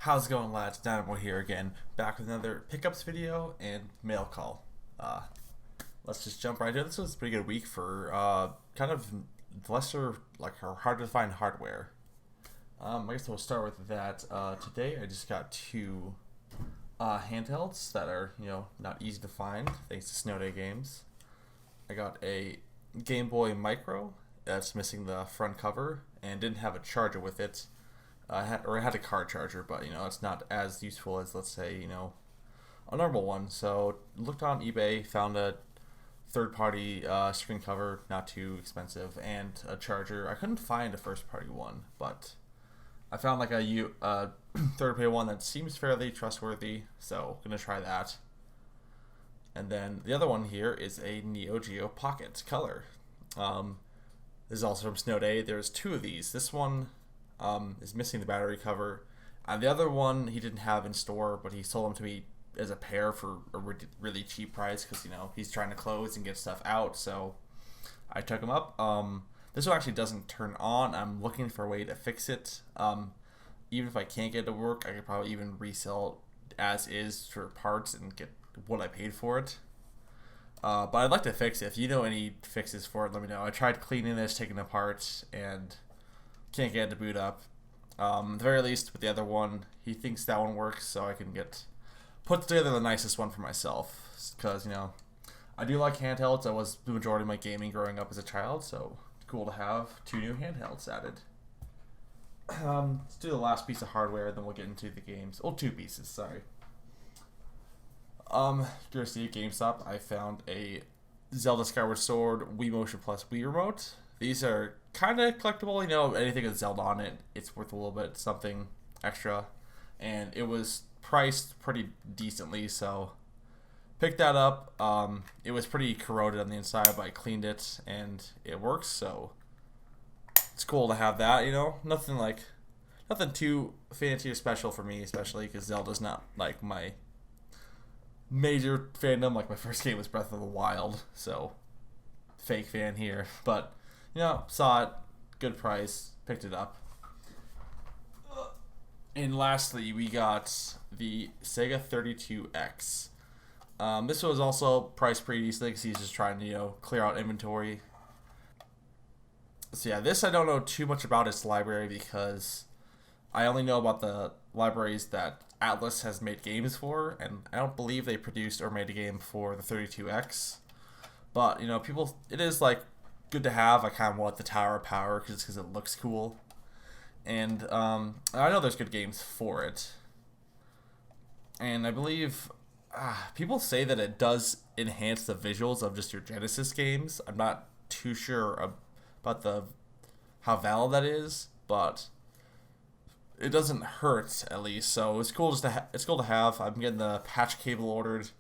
How's it going, lads? Nadamoor here again, back with another pickups video and mail call. Uh, let's just jump right into it. This was a pretty good week for kind of lesser, like hard to find hardware. I guess we'll start with that. Today I just got two handhelds that are, not easy to find thanks to Snow Day Games. I got a Game Boy Micro that's missing the front cover and didn't have a charger with it. I had a car charger, but it's not as useful as, let's say, a normal one. So looked on eBay, found a third-party screen cover, not too expensive, and a charger. I couldn't find a first-party one, but I found like a third-party one that seems fairly trustworthy. So gonna try that. And then the other one here is a Neo Geo Pocket Color. This is also from Snow Day. There's two of these. This one is missing the battery cover. And the other one he didn't have in store, but he sold them to me as a pair for a really cheap price because, he's trying to close and get stuff out. So I took them up. This one actually doesn't turn on. I'm looking for a way to fix it. Even if I can't get it to work, I could probably even resell it as is for parts and get what I paid for it. But I'd like to fix it. If you know any fixes for it, let me know. I tried cleaning this, taking it apart, and can't get it to boot up. At the very least, with the other one, he thinks that one works, so I can put together the nicest one for myself. Because, I do like handhelds. That was the majority of my gaming growing up as a child, so it's cool to have two new handhelds added. Let's do the last piece of hardware, then we'll get into the games. Oh, two pieces, sorry. Curiosity at GameStop, I found a Zelda Skyward Sword Wii Motion Plus Wii Remote. These are kind of collectible, anything with Zelda on it, it's worth a little bit something extra. And it was priced pretty decently, so picked that up. It was pretty corroded on the inside, but I cleaned it and it works, so it's cool to have that, nothing too fancy or special for me, especially because Zelda's not like my major fandom. Like my first game was Breath of the Wild, so fake fan here, but saw it, good price, picked it up. And lastly, we got the Sega 32X. This was also priced pretty decently because he's just trying to clear out inventory. So yeah, this I don't know too much about its library because I only know about the libraries that Atlus has made games for, and I don't believe they produced or made a game for the 32X. But it is like good to have. I kind of want the Tower of Power because it looks cool, and I know there's good games for it. And I believe people say that it does enhance the visuals of just your Genesis games. I'm not too sure about how valid that is, but it doesn't hurt, at least. So it's cool it's cool to have. I'm getting the patch cable ordered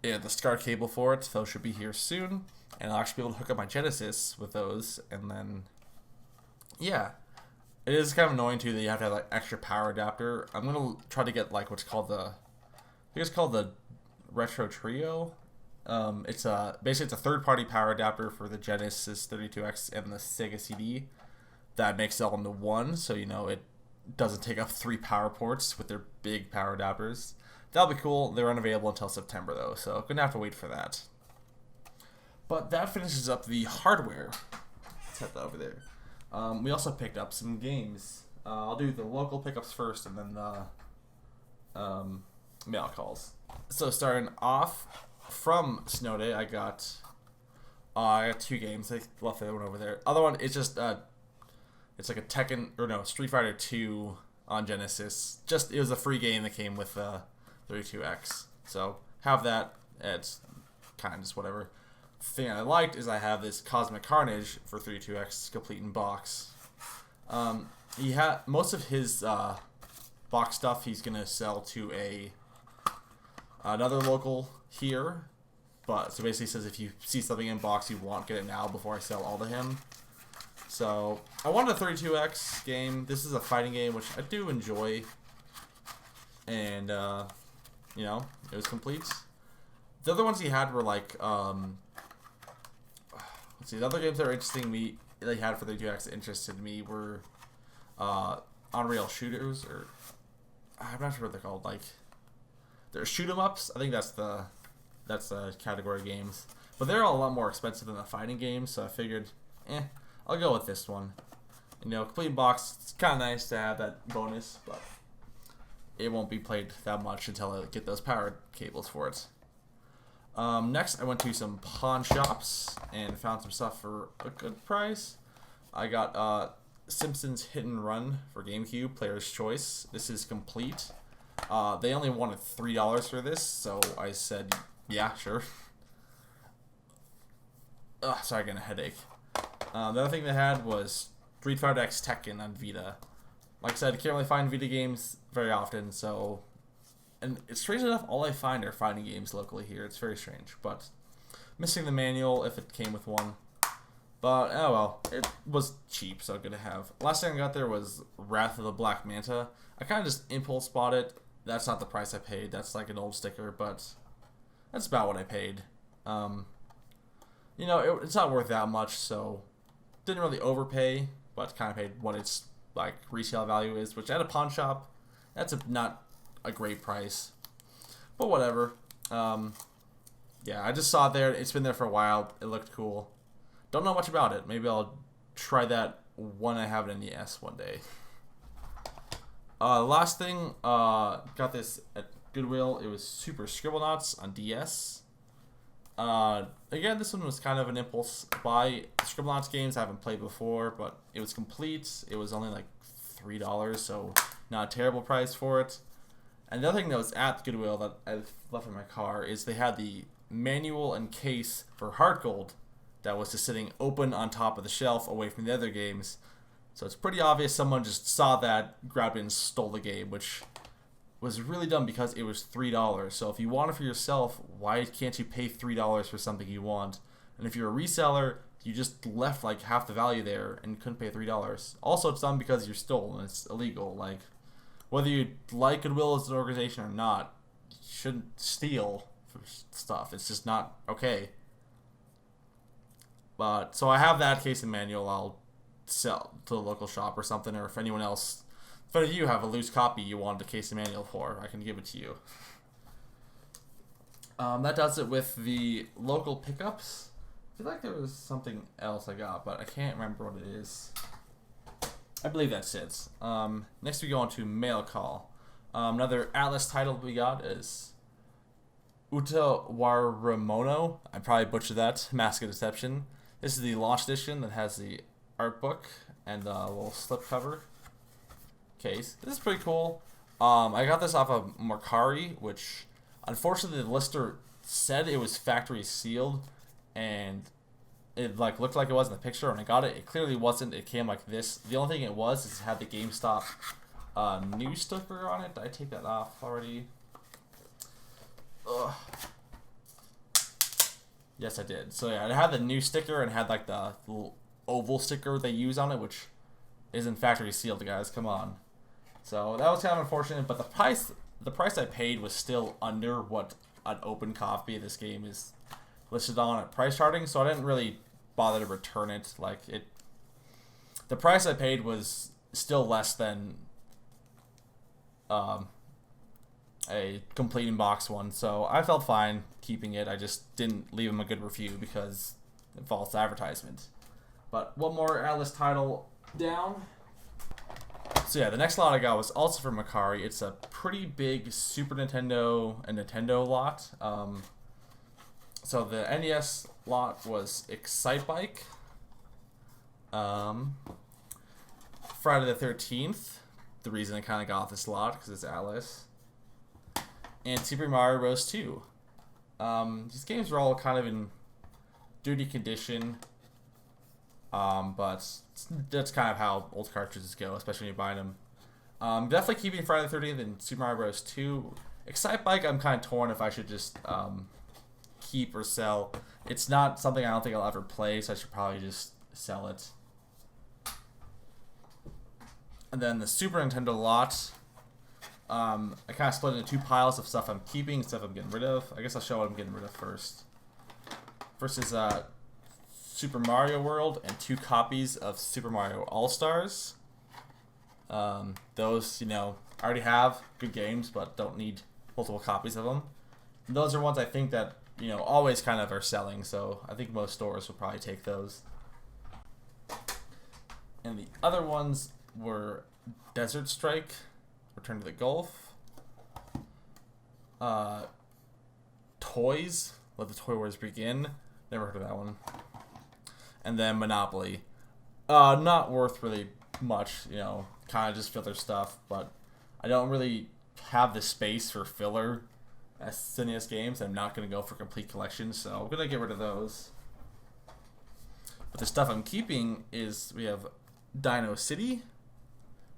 and the SCART cable for it. Those should be here soon, and I'll actually be able to hook up my Genesis with those. And then, yeah, it is kind of annoying too that you have to have like extra power adapter. I'm gonna try to get like what's called I think it's called the Retro Trio. It's basically it's a third-party power adapter for the Genesis 32X and the Sega CD that makes it all into one, so it doesn't take up 3 power ports with their big power adapters. That'll be cool. They're unavailable until September though, so gonna have to wait for that. But that finishes up the hardware. Let's head over there. We also picked up some games. I'll do the local pickups first, and then the mail calls. So starting off from Snow Day, I got two games. I left the other one over there. Other one is just it's like a Street Fighter 2 on Genesis. It was a free game that came with 32X. So have that. It's kind of just whatever. The thing I liked is I have this Cosmic Carnage for 32X complete in box. He had most of his box stuff he's gonna sell to another local here, but so basically says if you see something in box you want, get it now before I sell all to him. So I wanted a 32X game. This is a fighting game which I do enjoy, and it was complete. The other ones he had were like let's see, the other games that were interesting me that he had for 32X that interested me were on-rail shooters, or I'm not sure what they're called. Like, they're shoot 'em ups. I think that's the category of games. But they're all a lot more expensive than the fighting games, so I figured, I'll go with this one. You know, complete box. It's kind of nice to have that bonus, but it won't be played that much until I get those power cables for it. Next, I went to some pawn shops and found some stuff for a good price. I got Simpsons Hit and Run for GameCube, Player's Choice. This is complete. They only wanted $3 for this, so I said, yeah, sure. Ugh, sorry, getting a headache. The other thing they had was Street Fighter X Tekken on Vita. Like I said, I can't really find Vita games very often, so... And it's strange enough, all I find are fighting games locally here. It's very strange, but... Missing the manual if it came with one. But, oh well, it was cheap, so good to have. Last thing I got there was Wrath of the Black Manta. I kind of just impulse bought it. That's not the price I paid. That's like an old sticker, but that's about what I paid. You know, it's not worth that much, so didn't really overpay, but kind of paid what its like resale value is, which at a pawn shop, that's not a great price. But whatever. Yeah, I just saw it there. It's been there for a while. It looked cool. Don't know much about it. Maybe I'll try that when I have an NES one day. Last thing, got this at Goodwill. It was Super Scribblenauts on DS. Again, this one was kind of an impulse buy. Scribblenauts games I haven't played before, but it was complete. It was only like $3, so not a terrible price for it. And the other thing that was at Goodwill that I left in my car is they had the manual and case for Heart Gold that was just sitting open on top of the shelf away from the other games. So it's pretty obvious someone just saw that, grabbed it, and stole the game, which was really dumb because it was $3. So if you want it for yourself, why can't you pay $3 for something you want? And if you're a reseller, you just left like half the value there and couldn't pay $3. Also, it's dumb because you're stolen. It's illegal. Like, whether you like Goodwill as an organization or not, you shouldn't steal for stuff. It's just not okay. But so I have that case and manual. I'll sell to the local shop or something, or if anyone else, if any of you have a loose copy you wanted a case and manual for, I can give it to you. That does it with the local pickups. I feel like there was something else I got, but I can't remember what it is. I believe that's it. Next we go on to Mail Call. Another Atlus title we got is Uta Waramono. I probably butchered that. Mask of Deception. This is the launch edition that has the art book and the little slipcover case. This is pretty cool. I got this off of Mercari, which unfortunately the lister said it was factory sealed, and it like looked like it was in the picture. When I got it, it clearly wasn't. It came like this. The only thing it was is it had the GameStop news sticker on it. Did I take that off already? Ugh. Yes, I did. So yeah, it had the new sticker and had like the little oval sticker they use on it, which isn't factory sealed, guys. Come on. So that was kind of unfortunate, but the price I paid was still under what an open copy of this game is listed on at price charting. So I didn't really bother to return it. Like the price I paid was still less than a complete in-box one, so I felt fine keeping it. I just didn't leave him a good review because of false advertisement. But one more Atlus title down. So yeah, the next lot I got was also from Mercari. It's a pretty big Super Nintendo and Nintendo lot. So the NES lot was Excitebike, Friday the 13th. The reason I kind of got this lot because it's Atlus. And Super Mario Bros. 2. These games are all kind of in dirty condition, but that's kind of how old cartridges go, especially when you're buying them. Definitely keeping Friday the 13th and Super Mario Bros. 2. Excitebike, I'm kind of torn if I should just keep or sell. It's not something I don't think I'll ever play, so I should probably just sell it. And then the Super Nintendo lot. I kind of split it into two piles of stuff I'm keeping, stuff I'm getting rid of. I guess I'll show what I'm getting rid of first. First is Super Mario World and 2 copies of Super Mario All-Stars. Those, I already have good games, but don't need multiple copies of them. And those are ones I think that, always kind of are selling, so I think most stores will probably take those. And the other ones were Desert Strike, Return to the Gulf, Toys, Let the Toy Wars Begin, never heard of that one, and then Monopoly. Not worth really much, kind of just filler stuff, but I don't really have the space for filler SNES games. I'm not going to go for complete collections, so I'm going to get rid of those. But the stuff I'm keeping is, we have Dino City.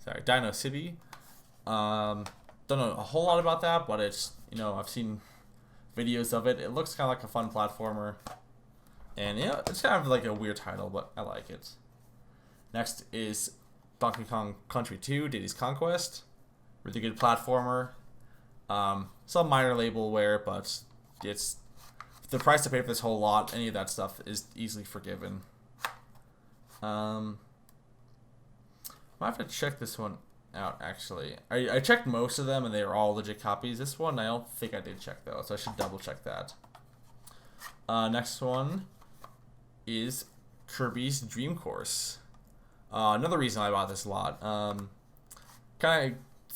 Don't know a whole lot about that, but it's, I've seen videos of it. It looks kind of like a fun platformer. And, it's kind of like a weird title, but I like it. Next is Donkey Kong Country 2, Diddy's Conquest. Really good platformer. Some minor labelware, but it's the price to pay for this whole lot. Any of that stuff is easily forgiven. I have to check this one out, actually. I checked most of them, and they were all legit copies. This one, I don't think I did check, though, so I should double check that. Next one is Kirby's Dream Course. Another reason I bought this a lot.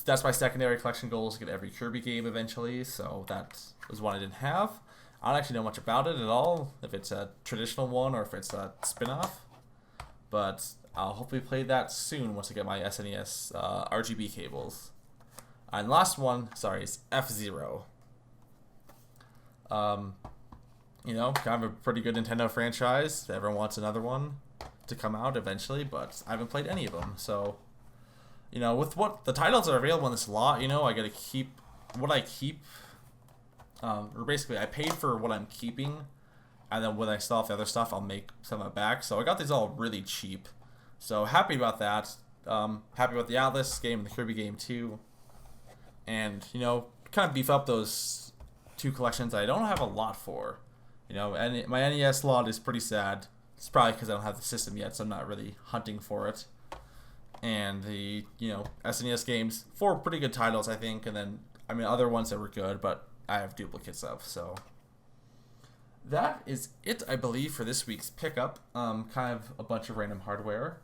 That's my secondary collection goal, is to get every Kirby game eventually, so that was one I didn't have. I don't actually know much about it at all, if it's a traditional one or if it's a spin-off. But I'll hopefully play that soon once I get my SNES RGB cables. And last one, is F-Zero. Kind of a pretty good Nintendo franchise. Everyone wants another one to come out eventually, but I haven't played any of them. So, with what the titles are available in this lot, I gotta keep what I keep. Or basically, I paid for what I'm keeping, and then when I sell off the other stuff, I'll make some of it back. So I got these all really cheap. So happy about that. Happy about the Atlus game and the Kirby game too. And, kind of beef up those two collections I don't have a lot for. And my NES lot is pretty sad. It's probably because I don't have the system yet, so I'm not really hunting for it. And the, SNES games, 4 pretty good titles, I think. And then, other ones that were good, but I have duplicates of, so. That is it, I believe, for this week's pickup. Kind of a bunch of random hardware.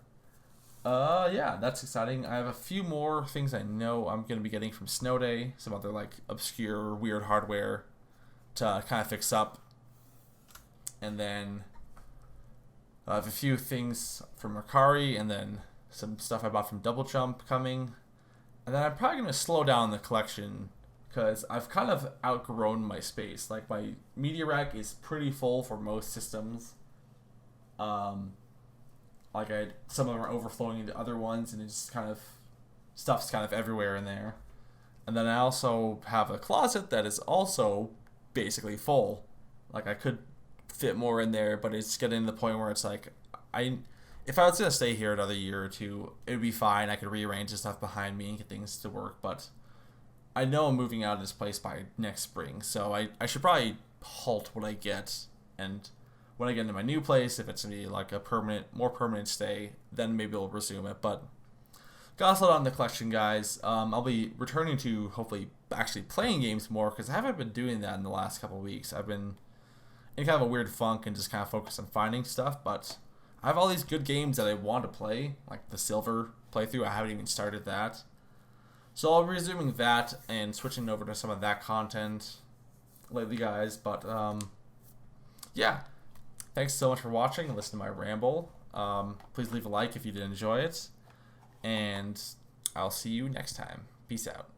Yeah, that's exciting. I have a few more things I know I'm going to be getting from Snow Day. Some other, obscure, weird hardware to kind of fix up. And then I have a few things from Mercari, and then some stuff I bought from Double Jump coming. And then I'm probably going to slow down the collection, because I've kind of outgrown my space. My media rack is pretty full for most systems. Some of them are overflowing into other ones, and it's stuff's kind of everywhere in there. And then I also have a closet that is also basically full. I could fit more in there, but it's getting to the point where it's if I was going to stay here another year or two, it would be fine. I could rearrange the stuff behind me and get things to work, but I know I'm moving out of this place by next spring, so I should probably halt what I get, and when I get into my new place, if it's going to be a more permanent stay, then maybe I'll resume it, but gotta slow down the collection, guys. I'll be returning to, hopefully, actually playing games more, because I haven't been doing that in the last couple of weeks. I've been in kind of a weird funk and just kind of focused on finding stuff, but I have all these good games that I want to play, like the Silver playthrough. I haven't even started that. So I'll be resuming that and switching over to some of that content lately, guys. But, yeah. Thanks so much for watching and listening to my ramble. Please leave a like if you did enjoy it. And I'll see you next time. Peace out.